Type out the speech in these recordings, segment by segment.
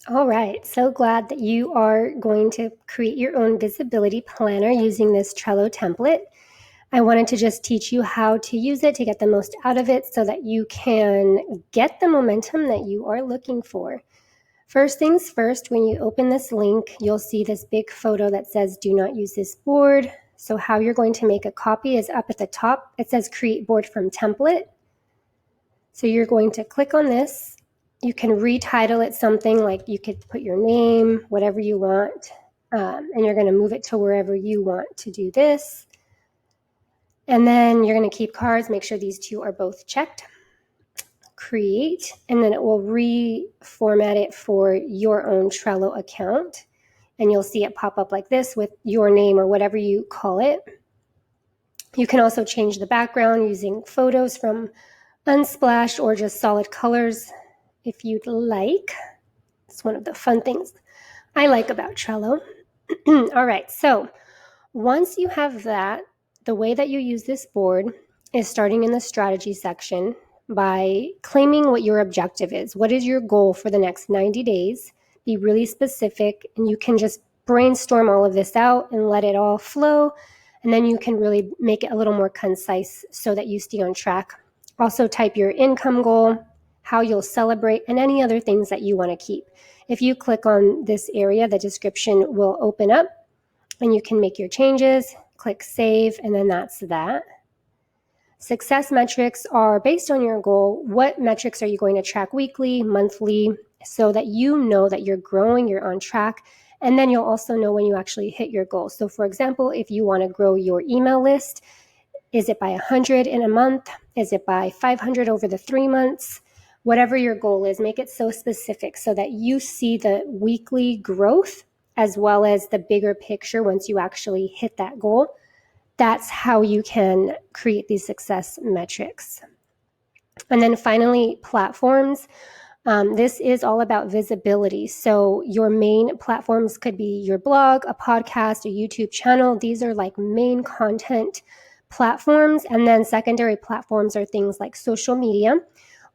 All right, so glad that you are going to create your own visibility planner using this Trello template. I wanted to just teach you how to use it to get the most out of it so that you can get the momentum that you are looking for. First things first, when you open this link, you'll see this big photo that says do not use this board. So how you're going to make a copy is up at the top. It says create board from template. So you're going to click on this. You can retitle it something, like you could put your name, whatever you want, and you're going to move it to wherever you want to do this. And then you're going to keep cards, make sure these two are both checked. Create, and then it will reformat it for your own Trello account. And you'll see it pop up like this with your name or whatever you call it. You can also change the background using photos from Unsplash or just solid colors if you'd like. It's one of the fun things I like about Trello. All right, so once you have that, the way that you use this board is starting in the strategy section by claiming what your objective is. What is your goal for the next 90 days? Be really specific, and you can just brainstorm all of this out and let it all flow. And then you can really make it a little more concise so that you stay on track. Also type your income goal, how you'll celebrate, and any other things that you want to keep. If you click on this area, the description will open up and you can make your changes, click save, and then that's that. Success metrics are based on your goal. What metrics are you going to track weekly, monthly, so that you know that you're growing, you're on track, and then you'll also know when you actually hit your goal. So for example, if you want to grow your email list, is it by 100 in a month? Is it by 500 over the 3 months? Whatever your goal is, make it so specific so that you see the weekly growth as well as the bigger picture once you actually hit that goal. That's how you can create these success metrics. And then finally, platforms. This is all about visibility. So your main platforms could be your blog, a podcast, a YouTube channel. These are like main content platforms. And then secondary platforms are things like social media,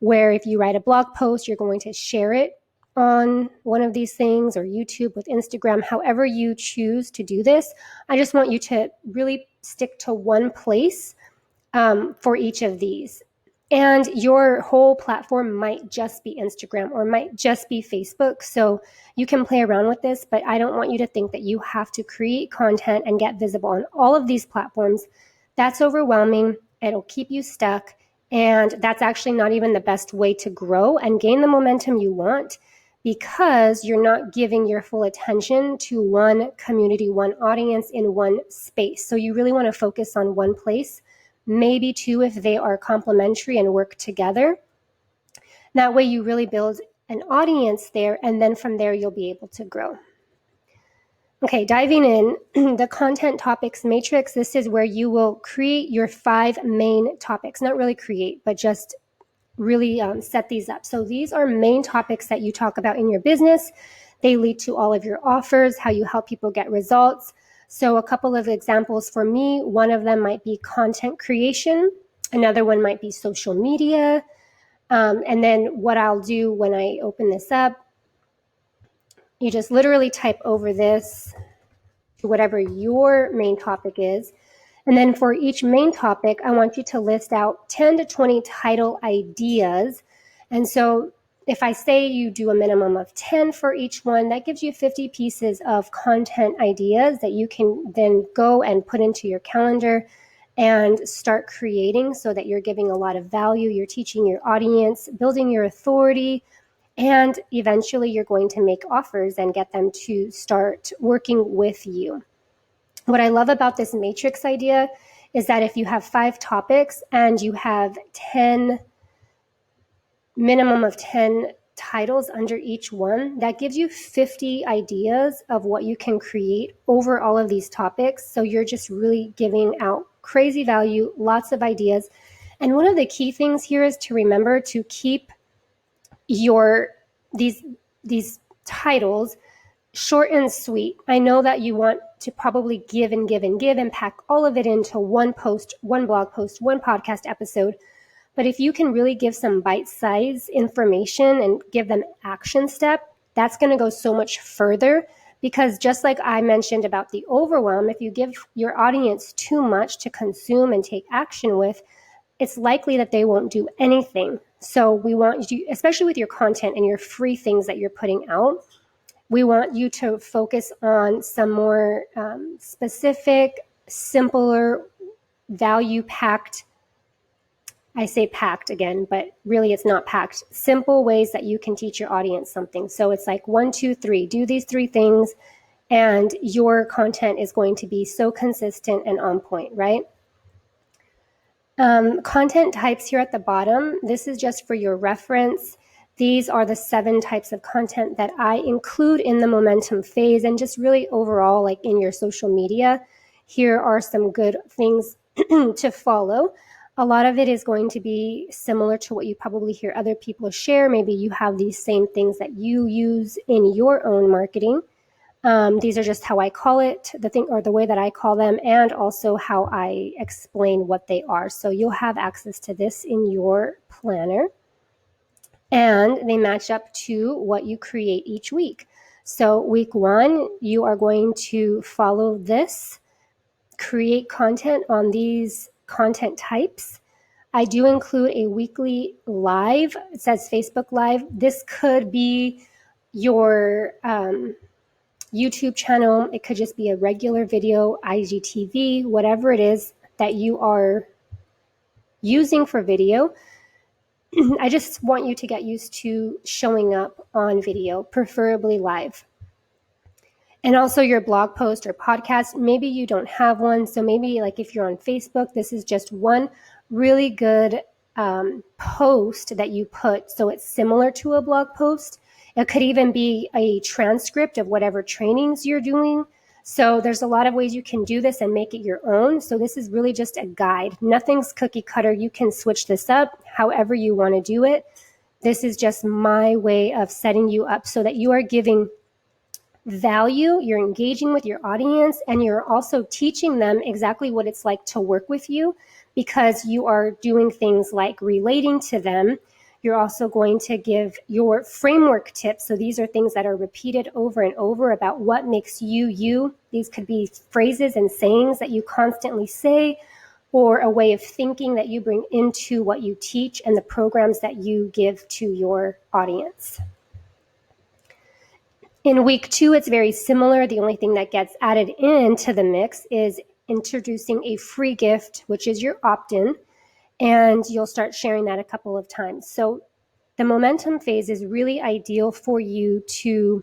where if you write a blog post, you're going to share it on one of these things, or YouTube with Instagram, however you choose to do this. I just want you to really stick to one place for each of these. And your whole platform might just be Instagram or might just be Facebook. So you can play around with this, but I don't want you to think that you have to create content and get visible on all of these platforms. That's overwhelming. It'll keep you stuck. And that's actually not even the best way to grow and gain the momentum you want, because you're not giving your full attention to one community, one audience in one space. So you really want to focus on one place, maybe two if they are complementary and work together. That way you really build an audience there, and then from there you'll be able to grow. Okay, diving in, the content topics matrix, this is where you will create your 5 main topics. Not really create, but just really set these up. So these are main topics that you talk about in your business. They lead to all of your offers, how you help people get results. So a couple of examples for me, one of them might be content creation. Another one might be social media. And then what I'll do when I open this up, you just literally type over this to whatever your main topic is. And then for each main topic, I want you to list out 10 to 20 title ideas. And so if I say you do a minimum of 10 for each one, that gives you 50 pieces of content ideas that you can then go and put into your calendar and start creating, so that you're giving a lot of value, you're teaching your audience, building your authority, and eventually you're going to make offers and get them to start working with you. What I love about this matrix idea is that if you have 5 topics and you have minimum of 10 titles under each one, that gives you 50 ideas of what you can create over all of these topics. So you're just really giving out crazy value, lots of ideas. And one of the key things here is to remember to keep these titles short and sweet. I know that you want to probably give and give and give and pack all of it into one post, one blog post, one podcast episode. But if you can really give some bite-sized information and give them action steps, that's going to go so much further, because just like I mentioned about the overwhelm, if you give your audience too much to consume and take action with, it's likely that they won't do anything. So we want you, especially with your content and your free things that you're putting out, we want you to focus on some more specific, simpler, value-packed, I say packed again, but really it's not packed, simple ways that you can teach your audience something. So it's like 1, 2, 3, do these 3 things, and your content is going to be so consistent and on point, right? Content types here at the bottom, this is just for your reference. These are the 7 types of content that I include in the momentum phase, and just really overall, like in your social media. Here are some good things to follow. A lot of it is going to be similar to what you probably hear other people share. Maybe you have these same things that you use in your own marketing. These are just how I call it, the way that I call them, and also how I explain what they are. So you'll have access to this in your planner, and they match up to what you create each week. So week 1, you are going to follow this, create content on these content types. I do include a weekly live. It says Facebook Live. This could be your YouTube channel. It could just be a regular video, IGTV, whatever it is that you are using for video. I just want you to get used to showing up on video, preferably live. And also your blog post or podcast, maybe you don't have one. So maybe like if you're on Facebook, this is just one really good post that you put. So it's similar to a blog post. It could even be a transcript of whatever trainings you're doing. So there's a lot of ways you can do this and make it your own. So this is really just a guide. Nothing's cookie cutter. You can switch this up however you want to do it. This is just my way of setting you up so that you are giving value, you're engaging with your audience, and you're also teaching them exactly what it's like to work with you, because you are doing things like relating to them. You're also going to give your framework tips. So these are things that are repeated over and over about what makes you, you. These could be phrases and sayings that you constantly say, or a way of thinking that you bring into what you teach and the programs that you give to your audience. In week 2, it's very similar. The only thing that gets added into the mix is introducing a free gift, which is your opt-in, and you'll start sharing that a couple of times. So the momentum phase is really ideal for you to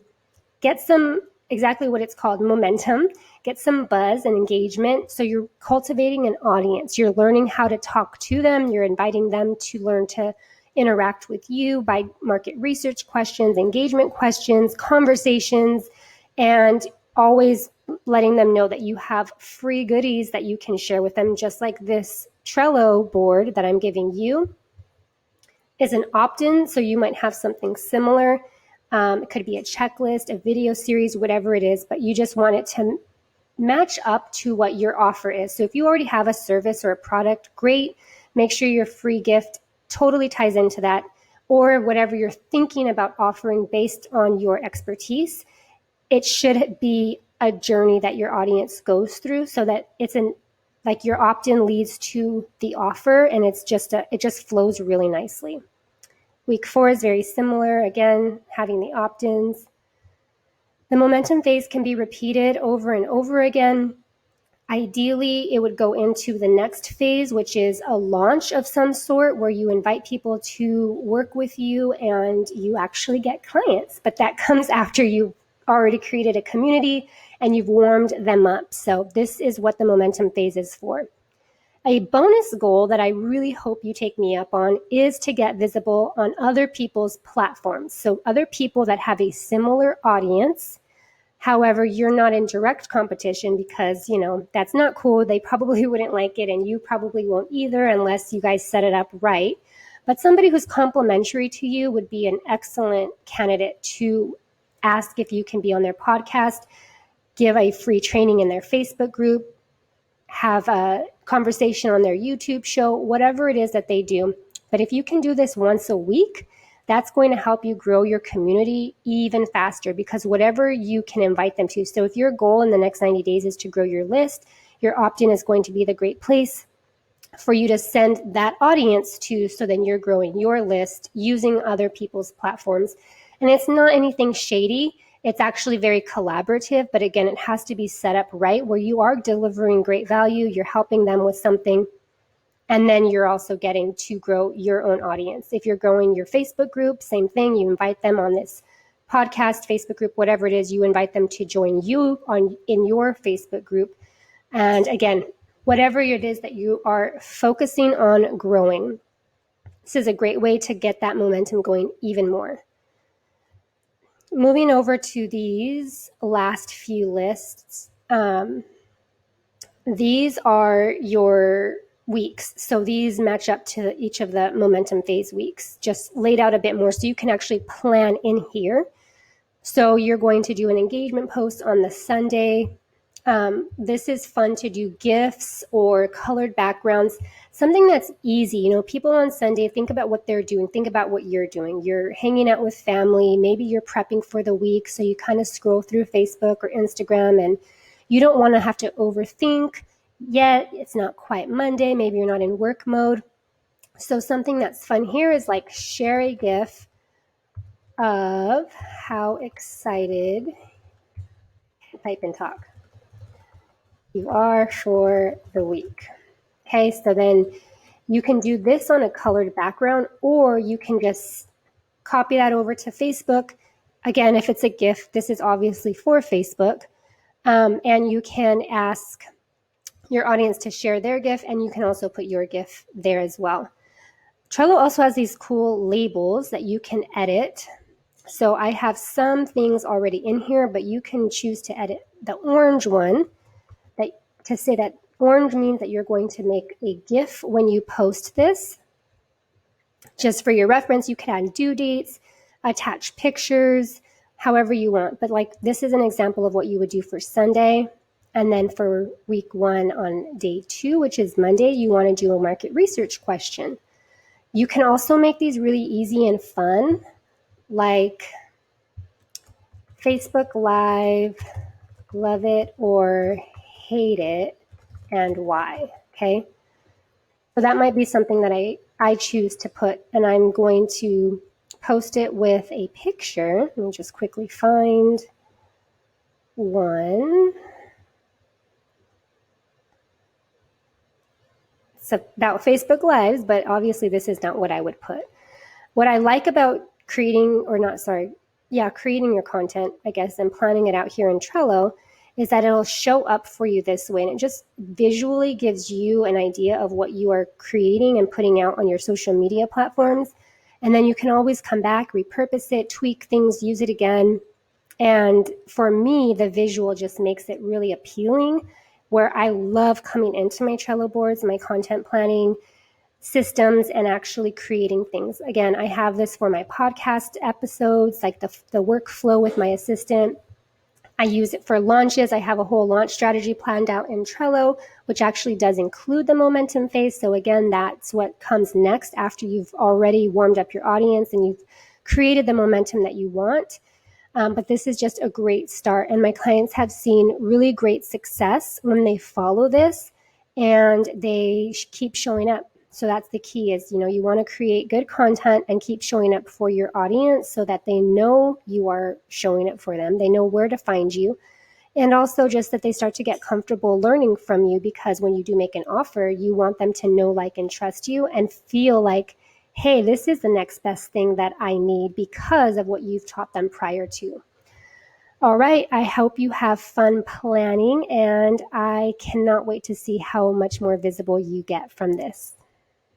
get some, exactly what it's called, momentum, get some buzz and engagement. So you're cultivating an audience. You're learning how to talk to them. You're inviting them to learn to interact with you by market research questions, engagement questions, conversations, and always letting them know that you have free goodies that you can share with them, just like this Trello board that I'm giving you is an opt-in. So you might have something similar. It could be a checklist, a video series, whatever it is, but you just want it to match up to what your offer is. So if you already have a service or a product, great. Make sure your free gift totally ties into that, or whatever you're thinking about offering based on your expertise. It should be a journey that your audience goes through, so that it's like your opt-in leads to the offer, and it just flows really nicely. Week 4 is very similar, again, having the opt-ins. The momentum phase can be repeated over and over again. Ideally, it would go into the next phase, which is a launch of some sort where you invite people to work with you and you actually get clients. But that comes after you've already created a community and you've warmed them up. So this is what the momentum phase is for. A bonus goal that I really hope you take me up on is to get visible on other people's platforms. So other people that have a similar audience. However, you're not in direct competition, because, that's not cool. They probably wouldn't like it, and you probably won't either unless you guys set it up right. But somebody who's complementary to you would be an excellent candidate to ask if you can be on their podcast, give a free training in their Facebook group, have a conversation on their YouTube show, whatever it is that they do. But if you can do this once a week, that's going to help you grow your community even faster, because whatever you can invite them to. So if your goal in the next 90 days is to grow your list, your opt-in is going to be the great place for you to send that audience to, so then you're growing your list using other people's platforms. And it's not anything shady. It's actually very collaborative, but again, it has to be set up right where you are delivering great value, you're helping them with something, and then you're also getting to grow your own audience. If you're growing your Facebook group, same thing, you invite them on this podcast, Facebook group, whatever it is, you invite them to join you in your Facebook group. And again, whatever it is that you are focusing on growing, this is a great way to get that momentum going even more. Moving over to these last few lists, these are your weeks. So these match up to each of the momentum phase weeks, just laid out a bit more so you can actually plan in here. So you're going to do an engagement post on the Sunday. This is fun to do GIFs or colored backgrounds, something that's easy. You know, people on Sunday, think about what they're doing. Think about what you're doing. You're hanging out with family. Maybe you're prepping for the week. So you kind of scroll through Facebook or Instagram, and you don't want to have to overthink yet. It's not quite Monday. Maybe you're not in work mode. So something that's fun here is like share a GIF of how excited, type and talk, you are for the week. Okay, so then you can do this on a colored background, or you can just copy that over to Facebook. Again, if it's a GIF, this is obviously for Facebook. And you can ask your audience to share their GIF, and you can also put your GIF there as well. Trello also has these cool labels that you can edit. So I have some things already in here, but you can choose to edit the orange one, that to say that orange means that you're going to make a GIF when you post this. Just for your reference, you can add due dates, attach pictures, however you want. But like this is an example of what you would do for Sunday. And then for week 1 on day 2, which is Monday, you want to do a market research question. You can also make these really easy and fun, like Facebook Live, love it or hate it, and why, okay? So that might be something that I choose to put, and I'm going to post it with a picture. Let me just quickly find one. It's about Facebook Lives, but obviously this is not what I would put. What I like about creating your content, I guess, and planning it out here in Trello is that it'll show up for you this way. And it just visually gives you an idea of what you are creating and putting out on your social media platforms. And then you can always come back, repurpose it, tweak things, use it again. And for me, the visual just makes it really appealing, where I love coming into my Trello boards, my content planning systems, and actually creating things. Again, I have this for my podcast episodes, like the workflow with my assistant. I use it for launches. I have a whole launch strategy planned out in Trello, which actually does include the momentum phase. So again, that's what comes next after you've already warmed up your audience and you've created the momentum that you want. But this is just a great start. And my clients have seen really great success when they follow this and they keep showing up. So that's the key is, you want to create good content and keep showing up for your audience so that they know you are showing up for them. They know where to find you. And also just that they start to get comfortable learning from you, because when you do make an offer, you want them to know, like, and trust you and feel like, hey, this is the next best thing that I need because of what you've taught them prior to. All right, I hope you have fun planning, and I cannot wait to see how much more visible you get from this.